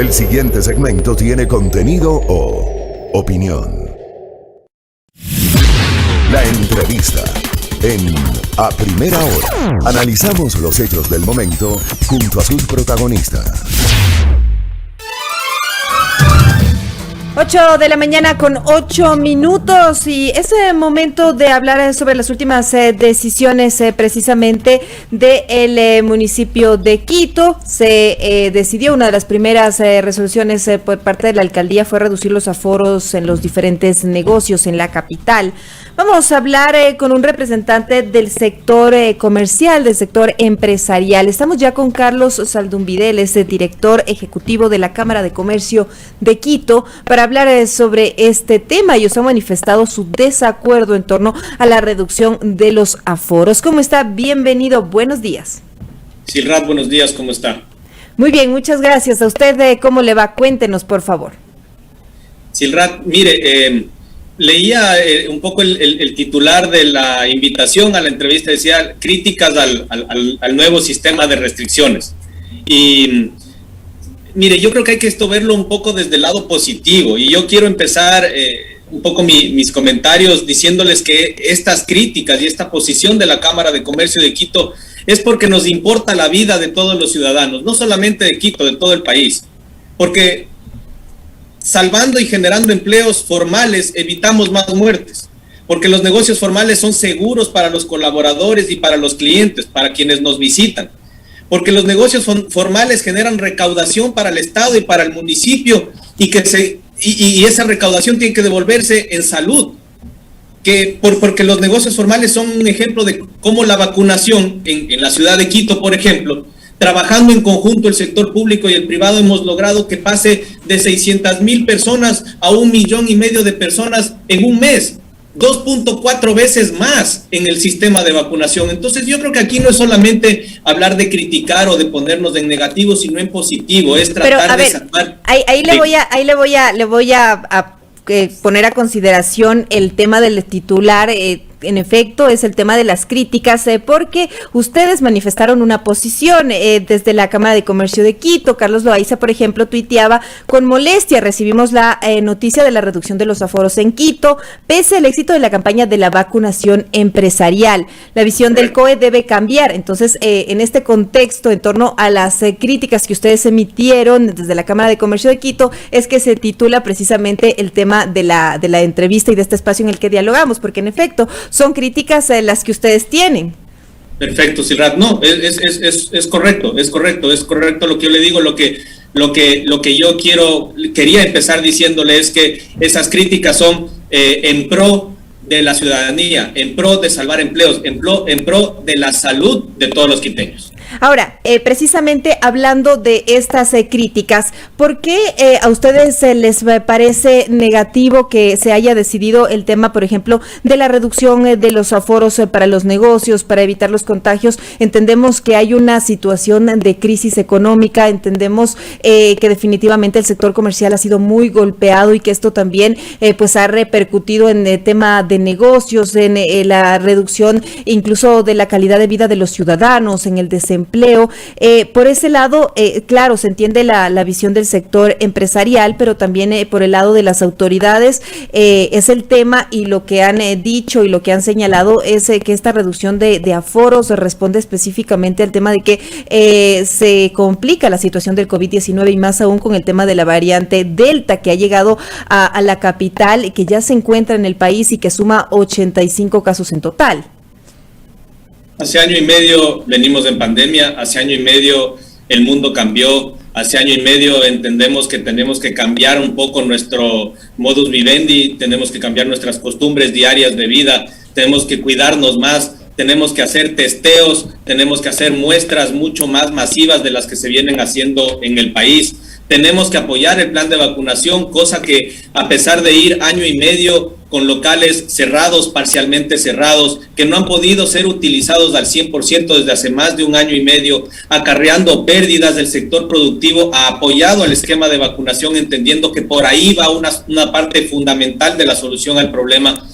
El siguiente segmento tiene contenido o opinión. La entrevista en A Primera Hora. Analizamos los hechos del momento junto a sus protagonistas. 8 de la mañana con 8 minutos y es momento de hablar sobre las últimas decisiones precisamente del municipio de Quito. Se decidió, una de las primeras resoluciones por parte de la alcaldía fue reducir los aforos en los diferentes negocios en la capital. Vamos a hablar con un representante del sector comercial, del sector empresarial. Estamos ya con Carlos Saldunvidel, es el director ejecutivo de la Cámara de Comercio de Quito, para hablar sobre este tema. Ellos han manifestado su desacuerdo en torno a la reducción de los aforos. ¿Cómo está? Bienvenido, buenos días. Silrat, buenos días, ¿cómo está? Muy bien, muchas gracias. ¿A usted cómo le va? Cuéntenos, por favor. Silrat, mire, leía un poco el titular de la invitación a la entrevista, decía críticas al nuevo sistema de restricciones. Y mire, yo creo que hay que verlo un poco desde el lado positivo, y yo quiero empezar un poco mis comentarios diciéndoles que estas críticas y esta posición de la Cámara de Comercio de Quito es porque nos importa la vida de todos los ciudadanos, no solamente de Quito, de todo el país, porque salvando y generando empleos formales evitamos más muertes, porque los negocios formales son seguros para los colaboradores y para los clientes, para quienes nos visitan, porque los negocios formales generan recaudación para el Estado y para el municipio, y esa recaudación tiene que devolverse en salud, porque los negocios formales son un ejemplo de cómo la vacunación en la ciudad de Quito, por ejemplo, trabajando en conjunto el sector público y el privado, hemos logrado que pase de 600,000 personas a 1,5 millones de personas en un mes, 2.4 veces más en el sistema de vacunación. Entonces yo creo que aquí no es solamente hablar de criticar o de ponernos en negativo, sino en positivo, es tratar de salvar. Ahí le voy a poner a consideración el tema del titular. En efecto, es el tema de las críticas, porque ustedes manifestaron una posición desde la Cámara de Comercio de Quito. Carlos Loaiza, por ejemplo, tuiteaba: con molestia recibimos la noticia de la reducción de los aforos en Quito, pese al éxito de la campaña de la vacunación empresarial. La visión del COE debe cambiar. Entonces, en este contexto, en torno a las críticas que ustedes emitieron desde la Cámara de Comercio de Quito, es que se titula precisamente el tema de la entrevista y de este espacio en el que dialogamos, porque en efecto son críticas las que ustedes tienen. Perfecto, Silrat. No, es correcto lo que yo le digo. Lo que yo quería empezar diciéndole es que esas críticas son en pro de la ciudadanía, en pro de salvar empleos, en pro de la salud de todos los quiteños. Ahora, precisamente hablando de estas críticas, ¿por qué a ustedes les parece negativo que se haya decidido el tema, por ejemplo, de la reducción de los aforos para los negocios, para evitar los contagios? Entendemos que hay una situación de crisis económica, entendemos que definitivamente el sector comercial ha sido muy golpeado y que esto también pues ha repercutido en el tema de negocios, en la reducción incluso de la calidad de vida de los ciudadanos, en el desempleo. Por ese lado, claro, se entiende la visión del sector empresarial, pero también por el lado de las autoridades es el tema, y lo que han dicho y lo que han señalado es que esta reducción de aforos responde específicamente al tema de que se complica la situación del COVID-19 y más aún con el tema de la variante Delta, que ha llegado a la capital y que ya se encuentra en el país y que suma 85 casos en total. Hace año y medio venimos en pandemia, hace año y medio el mundo cambió, hace año y medio entendemos que tenemos que cambiar un poco nuestro modus vivendi, tenemos que cambiar nuestras costumbres diarias de vida, tenemos que cuidarnos más, tenemos que hacer testeos, tenemos que hacer muestras mucho más masivas de las que se vienen haciendo en el país. Tenemos que apoyar el plan de vacunación, cosa que a pesar de ir año y medio con locales cerrados, parcialmente cerrados, que no han podido ser utilizados al 100% desde hace más de un año y medio, acarreando pérdidas del sector productivo, ha apoyado el esquema de vacunación, entendiendo que por ahí va una parte fundamental de la solución al problema.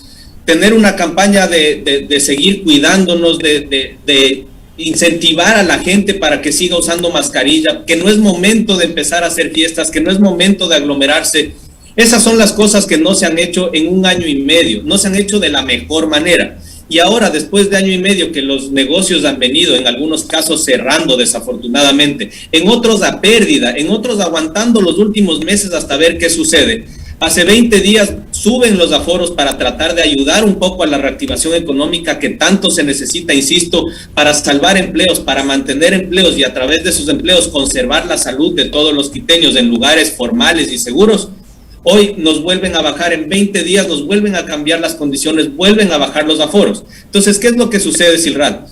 Tener una campaña de seguir cuidándonos, de incentivar a la gente para que siga usando mascarilla, que no es momento de empezar a hacer fiestas, que no es momento de aglomerarse. Esas son las cosas que no se han hecho en 1 año y medio, no se han hecho de la mejor manera. Y ahora, después de 1 año y medio que los negocios han venido, en algunos casos cerrando desafortunadamente, en otros a pérdida, en otros aguantando los últimos meses hasta ver qué sucede. Hace 20 días suben los aforos para tratar de ayudar un poco a la reactivación económica que tanto se necesita, insisto, para salvar empleos, para mantener empleos y a través de esos empleos conservar la salud de todos los quiteños en lugares formales y seguros. Hoy nos vuelven a bajar, en 20 días nos vuelven a cambiar las condiciones, vuelven a bajar los aforos. Entonces, ¿qué es lo que sucede, Silrat?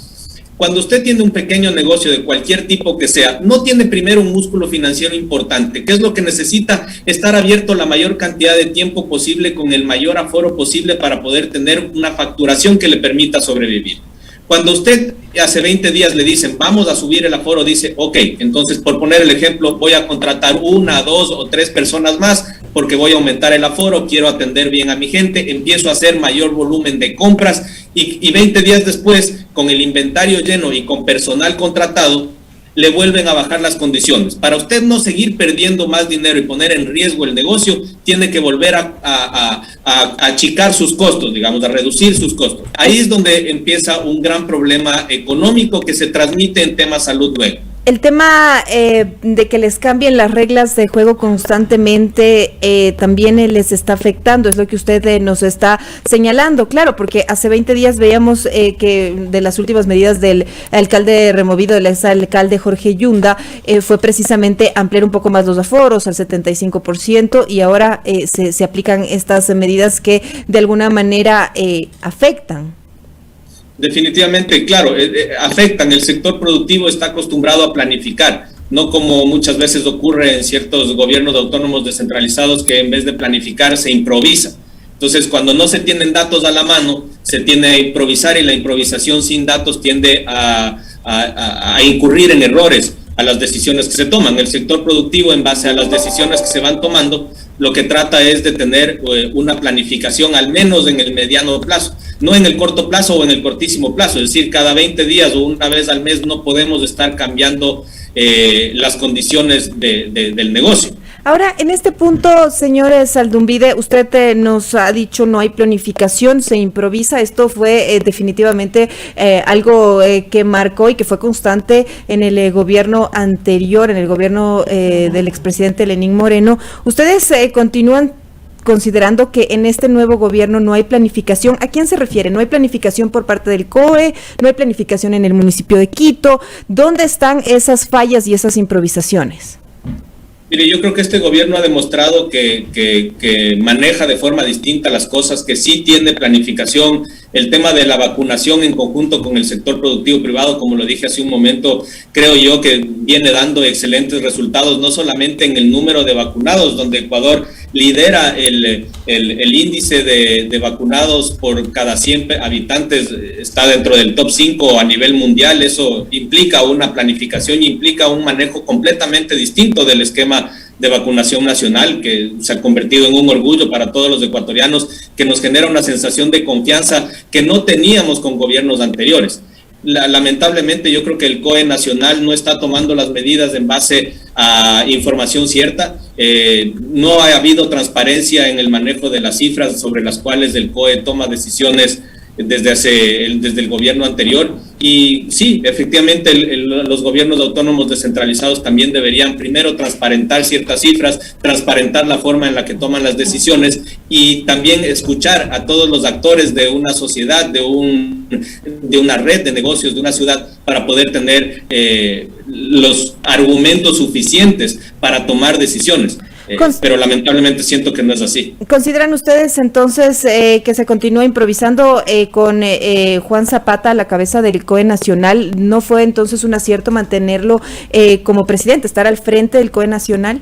Cuando usted tiene un pequeño negocio de cualquier tipo que sea, no tiene primero un músculo financiero importante. ¿Qué es lo que necesita? Estar abierto la mayor cantidad de tiempo posible con el mayor aforo posible para poder tener una facturación que le permita sobrevivir. Cuando usted hace 20 días le dicen, vamos a subir el aforo, dice, ok, entonces por poner el ejemplo, voy a contratar 1, 2 o 3 personas más porque voy a aumentar el aforo, quiero atender bien a mi gente, empiezo a hacer mayor volumen de compras y 20 días después, con el inventario lleno y con personal contratado, le vuelven a bajar las condiciones. Para usted no seguir perdiendo más dinero y poner en riesgo el negocio, tiene que volver a achicar sus costos, digamos, a reducir sus costos. Ahí es donde empieza un gran problema económico que se transmite en temas salud luego. El tema de que les cambien las reglas de juego constantemente también les está afectando, es lo que usted nos está señalando, claro, porque hace 20 días veíamos que de las últimas medidas del alcalde removido, el exalcalde Jorge Yunda, fue precisamente ampliar un poco más los aforos al 75% y ahora se aplican estas medidas que de alguna manera afectan. Definitivamente, claro, afectan. El sector productivo está acostumbrado a planificar, no como muchas veces ocurre en ciertos gobiernos autónomos descentralizados que en vez de planificar se improvisa. Entonces, cuando no se tienen datos a la mano, se tiende a improvisar y la improvisación sin datos tiende a incurrir en errores a las decisiones que se toman. El sector productivo, en base a las decisiones que se van tomando, lo que trata es de tener una planificación al menos en el mediano plazo, no en el corto plazo o en el cortísimo plazo, es decir, cada 20 días o una vez al mes no podemos estar cambiando las condiciones del negocio. Ahora, en este punto, señores Zaldumbide, usted nos ha dicho no hay planificación, se improvisa. Esto fue definitivamente algo que marcó y que fue constante en el gobierno anterior, en el gobierno del expresidente Lenín Moreno. ¿Ustedes continúan considerando que en este nuevo gobierno no hay planificación? ¿A quién se refiere? ¿No hay planificación por parte del COE? ¿No hay planificación en el municipio de Quito? ¿Dónde están esas fallas y esas improvisaciones? Mire, yo creo que este gobierno ha demostrado que maneja de forma distinta las cosas, que sí tiene planificación. El tema de la vacunación en conjunto con el sector productivo privado, como lo dije hace un momento, creo yo que viene dando excelentes resultados, no solamente en el número de vacunados, donde Ecuador lidera el índice de vacunados por cada 100 habitantes, está dentro del top 5 a nivel mundial. Eso implica una planificación y implica un manejo completamente distinto del esquema de vacunación nacional, que se ha convertido en un orgullo para todos los ecuatorianos, que nos genera una sensación de confianza que no teníamos con gobiernos anteriores. Lamentablemente yo creo que el COE nacional no está tomando las medidas en base a información cierta. No ha habido transparencia en el manejo de las cifras sobre las cuales el COE toma decisiones desde el gobierno anterior. Y sí, efectivamente los gobiernos autónomos descentralizados también deberían primero transparentar ciertas cifras, transparentar la forma en la que toman las decisiones y también escuchar a todos los actores de una sociedad, de una red de negocios, de una ciudad, para poder tener los argumentos suficientes para tomar decisiones. Pero lamentablemente siento que no es así. ¿Consideran ustedes entonces que se continúa improvisando con Juan Zapata a la cabeza del COE nacional? ¿No fue entonces un acierto mantenerlo como presidente, estar al frente del COE nacional?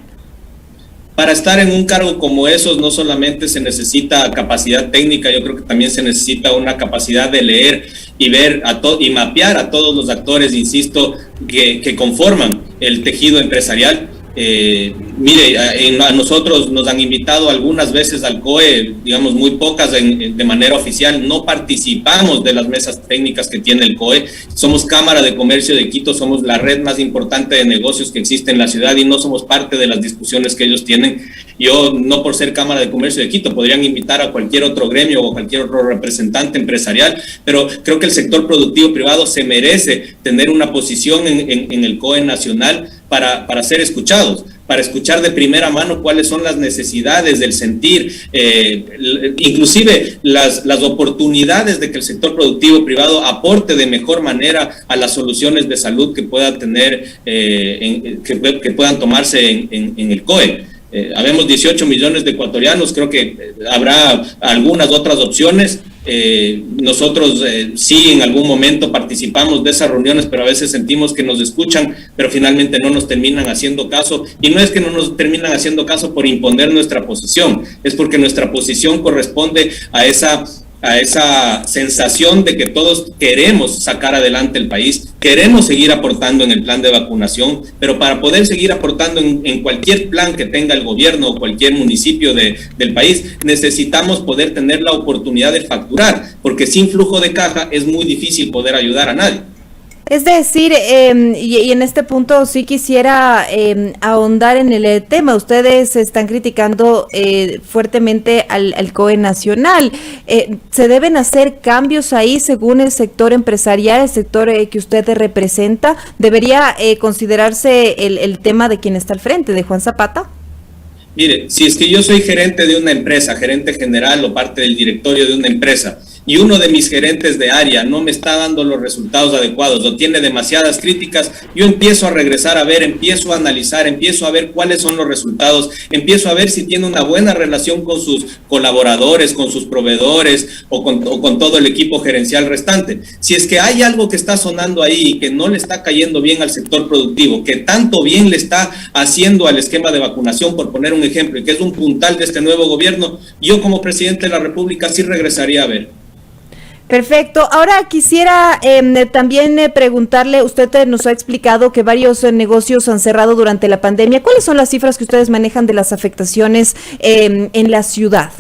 Para estar en un cargo como esos no solamente se necesita capacidad técnica, yo creo que también se necesita una capacidad de leer y ver y mapear a todos los actores, insisto, que conforman el tejido empresarial. Mire, a nosotros nos han invitado algunas veces al COE, digamos muy pocas de manera oficial, no participamos de las mesas técnicas que tiene el COE, somos Cámara de Comercio de Quito, somos la red más importante de negocios que existe en la ciudad y no somos parte de las discusiones que ellos tienen. Yo, no por ser Cámara de Comercio de Quito, podrían invitar a cualquier otro gremio o cualquier otro representante empresarial, pero creo que el sector productivo privado se merece tener una posición en el COE nacional para ser escuchados, para escuchar de primera mano cuáles son las necesidades del sentir, inclusive las oportunidades de que el sector productivo privado aporte de mejor manera a las soluciones de salud que pueda tener, que puedan tomarse en el COE. Habemos 18 millones de ecuatorianos, creo que habrá algunas otras opciones. Nosotros sí en algún momento participamos de esas reuniones, pero a veces sentimos que nos escuchan, pero finalmente no nos terminan haciendo caso, y no es que no nos terminan haciendo caso por imponer nuestra posición, es porque nuestra posición corresponde a esa sensación de que todos queremos sacar adelante el país, queremos seguir aportando en el plan de vacunación, pero para poder seguir aportando en cualquier plan que tenga el gobierno o cualquier municipio del país, necesitamos poder tener la oportunidad de facturar, porque sin flujo de caja es muy difícil poder ayudar a nadie. Es decir, y en este punto sí quisiera ahondar en el tema. Ustedes están criticando fuertemente al COE nacional. ¿Se deben hacer cambios ahí según el sector empresarial, el sector que usted representa? ¿Debería considerarse el tema de quien está al frente, de Juan Zapata? Mire, si es que yo soy gerente de una empresa, gerente general o parte del directorio de una empresa, y uno de mis gerentes de área no me está dando los resultados adecuados o tiene demasiadas críticas, yo empiezo a regresar a ver, empiezo a analizar, empiezo a ver cuáles son los resultados, empiezo a ver si tiene una buena relación con sus colaboradores, con sus proveedores o con todo el equipo gerencial restante. Si es que hay algo que está sonando ahí y que no le está cayendo bien al sector productivo, que tanto bien le está haciendo al esquema de vacunación, por poner un ejemplo, y que es un puntal de este nuevo gobierno, yo como presidente de la República sí regresaría a ver. Perfecto. Ahora quisiera también preguntarle, usted nos ha explicado que varios negocios han cerrado durante la pandemia. ¿Cuáles son las cifras que ustedes manejan de las afectaciones en la ciudad?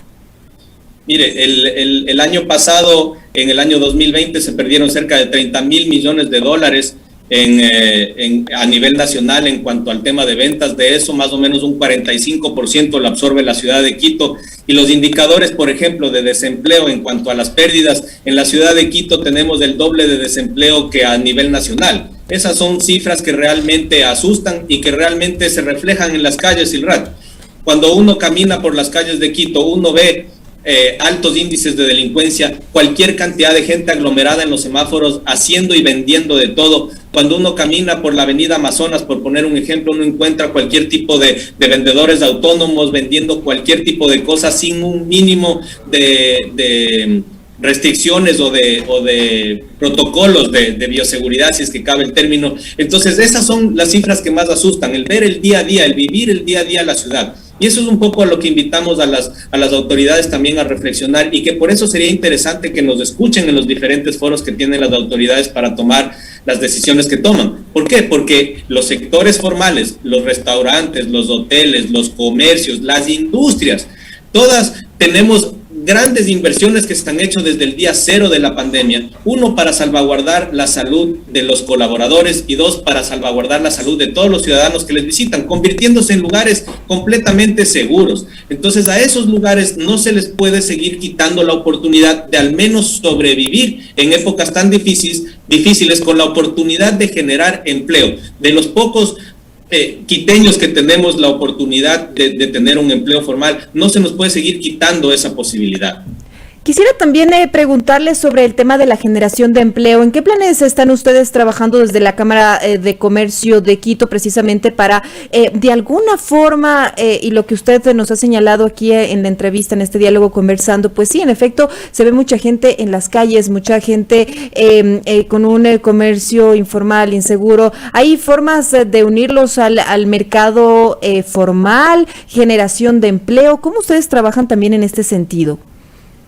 Mire, el año pasado, en el año 2020, se perdieron cerca de 30,000 millones de dólares a nivel nacional en cuanto al tema de ventas. De eso, más o menos un 45% lo absorbe la ciudad de Quito. Y los indicadores, por ejemplo, de desempleo en cuanto a las pérdidas, en la ciudad de Quito tenemos el doble de desempleo que a nivel nacional. Esas son cifras que realmente asustan y que realmente se reflejan en las calles, Silrat. Cuando uno camina por las calles de Quito, uno ve altos índices de delincuencia, cualquier cantidad de gente aglomerada en los semáforos haciendo y vendiendo de todo. Cuando uno camina por la avenida Amazonas, por poner un ejemplo, uno encuentra cualquier tipo de vendedores autónomos vendiendo cualquier tipo de cosas sin un mínimo de restricciones o de protocolos de bioseguridad, si es que cabe el término. Entonces esas son las cifras que más asustan, el ver el día a día, el vivir el día a día en la ciudad. Y eso es un poco a lo que invitamos a las autoridades también a reflexionar, y que por eso sería interesante que nos escuchen en los diferentes foros que tienen las autoridades para tomar las decisiones que toman. ¿Por qué? Porque los sectores formales, los restaurantes, los hoteles, los comercios, las industrias, todas tenemos grandes inversiones que se han hecho desde el día cero de la pandemia. Uno, para salvaguardar la salud de los colaboradores, y dos, para salvaguardar la salud de todos los ciudadanos que les visitan, convirtiéndose en lugares completamente seguros. Entonces a esos lugares no se les puede seguir quitando la oportunidad de al menos sobrevivir en épocas tan difíciles, con la oportunidad de generar empleo. De los pocos quiteños que tenemos la oportunidad de tener un empleo formal, no se nos puede seguir quitando esa posibilidad. Quisiera también preguntarle sobre el tema de la generación de empleo. ¿En qué planes están ustedes trabajando desde la Cámara de Comercio de Quito precisamente para, de alguna forma, y lo que usted nos ha señalado aquí en la entrevista, en este diálogo conversando, pues sí, en efecto, se ve mucha gente en las calles, mucha gente con un comercio informal, inseguro. ¿Hay formas de unirlos al mercado formal, generación de empleo? ¿Cómo ustedes trabajan también en este sentido?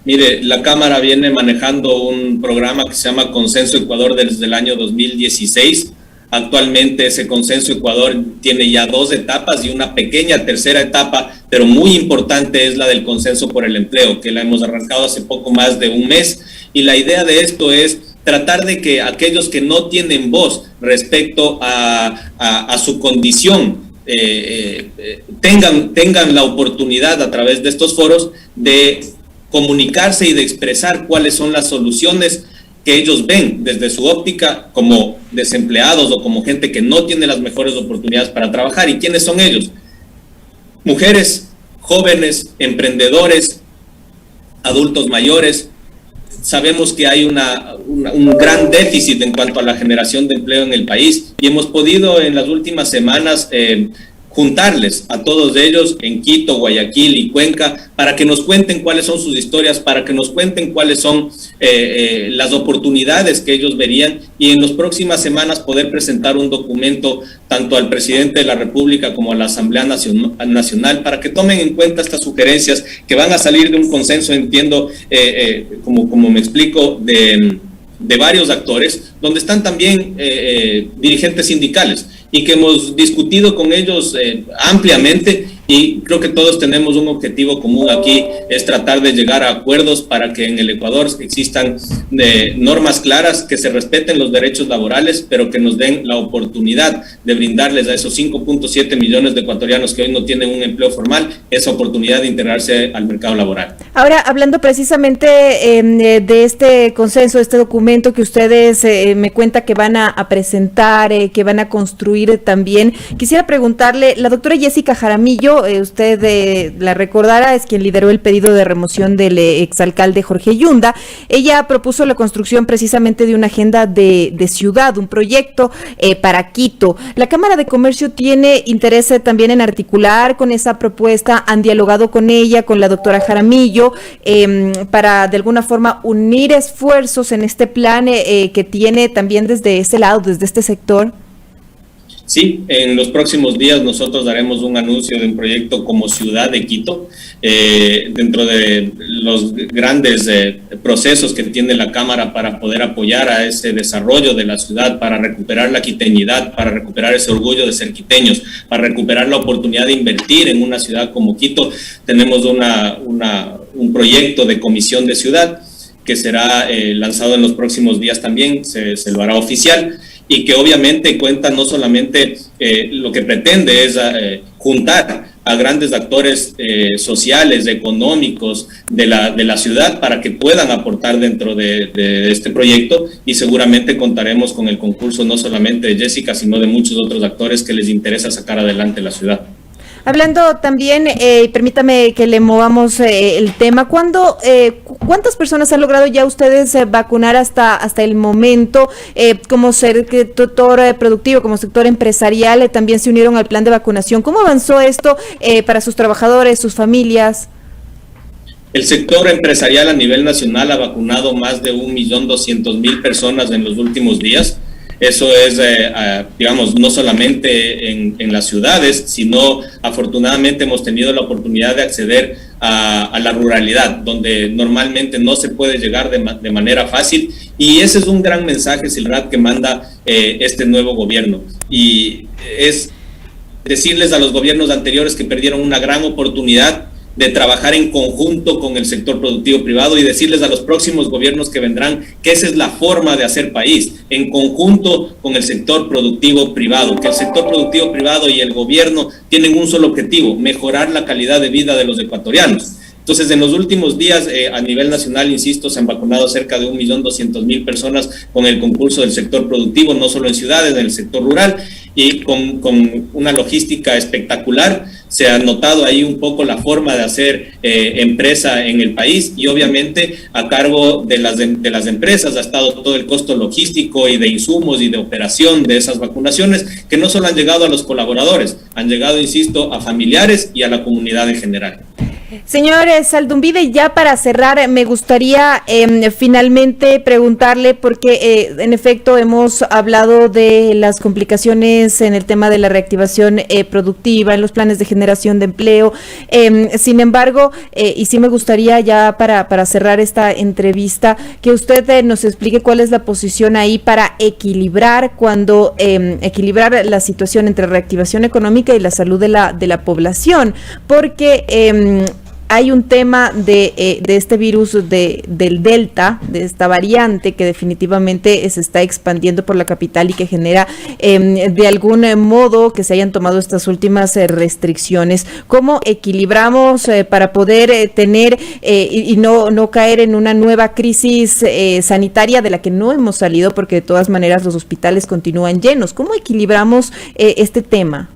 Mire, la Cámara viene manejando un programa que se llama Consenso Ecuador desde el año 2016. Actualmente ese Consenso Ecuador tiene ya 2 etapas y una pequeña tercera etapa, pero muy importante es la del Consenso por el Empleo, que la hemos arrancado hace poco más de un mes. Y la idea de esto es tratar de que aquellos que no tienen voz respecto a su condición tengan la oportunidad a través de estos foros de comunicarse y de expresar cuáles son las soluciones que ellos ven desde su óptica como desempleados o como gente que no tiene las mejores oportunidades para trabajar. ¿Y quiénes son ellos? Mujeres, jóvenes, emprendedores, adultos mayores. Sabemos que hay un gran déficit en cuanto a la generación de empleo en el país y hemos podido en las últimas semanas juntarles a todos ellos en Quito, Guayaquil y Cuenca para que nos cuenten cuáles son sus historias, para que nos cuenten cuáles son las oportunidades que ellos verían y en las próximas semanas poder presentar un documento tanto al presidente de la República como a la Asamblea Nacional para que tomen en cuenta estas sugerencias que van a salir de un consenso, entiendo, como me explico, de varios actores, donde están también dirigentes sindicales y que hemos discutido con ellos ampliamente y creo que todos tenemos un objetivo común aquí, es tratar de llegar a acuerdos para que en el Ecuador existan normas claras, que se respeten los derechos laborales, pero que nos den la oportunidad de brindarles a esos 5.7 millones de ecuatorianos que hoy no tienen un empleo formal, esa oportunidad de integrarse al mercado laboral. Ahora, hablando precisamente de este consenso, este documento que ustedes me cuenta que van a presentar, que van a construir también, quisiera preguntarle, la doctora Jessica Jaramillo, usted la recordará, es quien lideró el pedido de remoción del exalcalde Jorge Yunda. Ella propuso la construcción precisamente de una agenda de ciudad, un proyecto para Quito. La Cámara de Comercio tiene interés también en articular con esa propuesta, han dialogado con ella, con la doctora Jaramillo, para de alguna forma unir esfuerzos en este plan que tiene también desde ese lado, desde este sector. Sí, en los próximos días nosotros daremos un anuncio de un proyecto como Ciudad de Quito, dentro de los grandes procesos que tiene la Cámara para poder apoyar a ese desarrollo de la ciudad, para recuperar la quiteñidad, para recuperar ese orgullo de ser quiteños, para recuperar la oportunidad de invertir en una ciudad como Quito. Tenemos un proyecto de comisión de ciudad que será lanzado en los próximos días también, se lo hará oficial, y que obviamente cuenta no solamente lo que pretende es juntar a grandes actores sociales, económicos de la ciudad para que puedan aportar dentro de este proyecto, y seguramente contaremos con el concurso no solamente de Jessica, sino de muchos otros actores que les interesa sacar adelante la ciudad. Hablando también, permítame que le movamos el tema. ¿Cuántas personas han logrado ya ustedes vacunar hasta el momento? Como sector productivo, como sector empresarial, también se unieron al plan de vacunación. ¿Cómo avanzó esto para sus trabajadores, sus familias? El sector empresarial a nivel nacional ha vacunado más de 1.200.000 personas en los últimos días. Eso es, digamos, no solamente en las ciudades, sino afortunadamente hemos tenido la oportunidad de acceder a la ruralidad, donde normalmente no se puede llegar de manera fácil, y ese es un gran mensaje, Silrat, que manda este nuevo gobierno, y es decirles a los gobiernos anteriores que perdieron una gran oportunidad de trabajar en conjunto con el sector productivo privado, y decirles a los próximos gobiernos que vendrán que esa es la forma de hacer país, en conjunto con el sector productivo privado, que el sector productivo privado y el gobierno tienen un solo objetivo: mejorar la calidad de vida de los ecuatorianos. Entonces, en los últimos días, a nivel nacional, insisto, se han vacunado cerca de 1.200.000 personas con el concurso del sector productivo, no solo en ciudades, en el sector rural, y con una logística espectacular. Se ha notado ahí un poco la forma de hacer empresa en el país, y obviamente a cargo de las empresas ha estado todo el costo logístico y de insumos y de operación de esas vacunaciones, que no solo han llegado a los colaboradores, han llegado, insisto, a familiares y a la comunidad en general. Señor Zaldumbide, ya para cerrar, me gustaría finalmente preguntarle, porque en efecto hemos hablado de las complicaciones en el tema de la reactivación productiva, en los planes de generación de empleo. Sin embargo, y sí me gustaría ya para cerrar esta entrevista, que usted nos explique cuál es la posición ahí para equilibrar equilibrar la situación entre reactivación económica y la salud de la población, porque hay un tema de este virus del Delta, de esta variante que definitivamente se está expandiendo por la capital y que genera de algún modo que se hayan tomado estas últimas restricciones. ¿Cómo equilibramos para poder tener y no caer en una nueva crisis sanitaria de la que no hemos salido, porque de todas maneras los hospitales continúan llenos? ¿Cómo equilibramos este tema?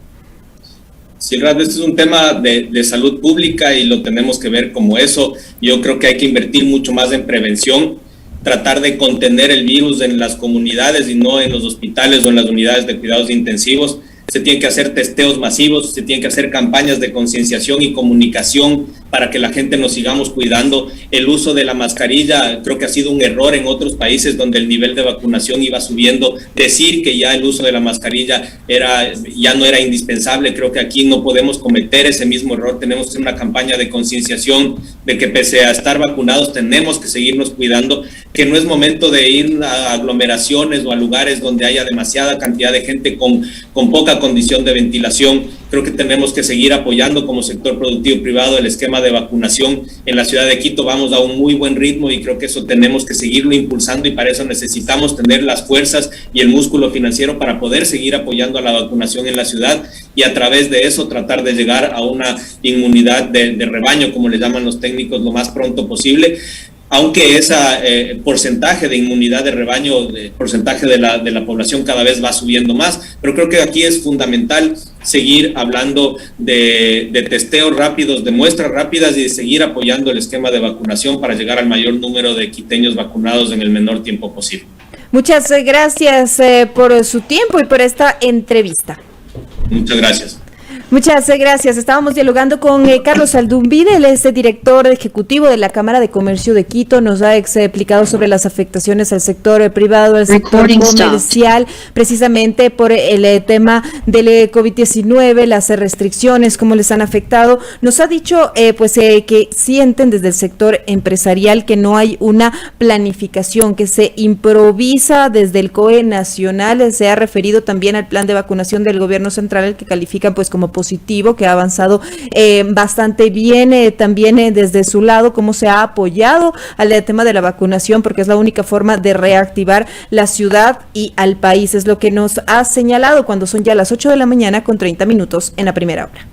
Sí, este es un tema de salud pública y lo tenemos que ver como eso. Yo creo que hay que invertir mucho más en prevención, tratar de contener el virus en las comunidades y no en los hospitales o en las unidades de cuidados intensivos. Se tienen que hacer testeos masivos, se tienen que hacer campañas de concienciación y comunicación para que la gente nos sigamos cuidando. El uso de la mascarilla creo que ha sido un error en otros países donde el nivel de vacunación iba subiendo. Decir que ya el uso de la mascarilla ya no era indispensable, creo que aquí no podemos cometer ese mismo error. Tenemos que hacer una campaña de concienciación de que pese a estar vacunados tenemos que seguirnos cuidando, que no es momento de ir a aglomeraciones o a lugares donde haya demasiada cantidad de gente con poca condición de ventilación. Creo que tenemos que seguir apoyando como sector productivo privado el esquema de vacunación. En la ciudad de Quito vamos a un muy buen ritmo y creo que eso tenemos que seguirlo impulsando, y para eso necesitamos tener las fuerzas y el músculo financiero para poder seguir apoyando a la vacunación en la ciudad, y a través de eso tratar de llegar a una inmunidad de rebaño, como le llaman los técnicos, lo más pronto posible. Aunque ese porcentaje de inmunidad de rebaño, porcentaje de la población cada vez va subiendo más, pero creo que aquí es fundamental seguir hablando de testeos rápidos, de muestras rápidas, y de seguir apoyando el esquema de vacunación para llegar al mayor número de quiteños vacunados en el menor tiempo posible. Muchas gracias por su tiempo y por esta entrevista. Muchas gracias. Muchas gracias. Estábamos dialogando con Carlos Zaldumbide, él es el director ejecutivo de la Cámara de Comercio de Quito. Nos ha explicado sobre las afectaciones al sector privado, al sector comercial, precisamente por el tema del COVID-19, las restricciones, cómo les han afectado. Nos ha dicho que sienten desde el sector empresarial que no hay una planificación, que se improvisa desde el COE nacional. Se ha referido también al plan de vacunación del gobierno central, el que califican pues como positivo, que ha avanzado bastante bien, también desde su lado, cómo se ha apoyado al tema de la vacunación, porque es la única forma de reactivar la ciudad y al país. Es lo que nos ha señalado cuando son ya las 8 de la mañana con 30 minutos en la primera hora.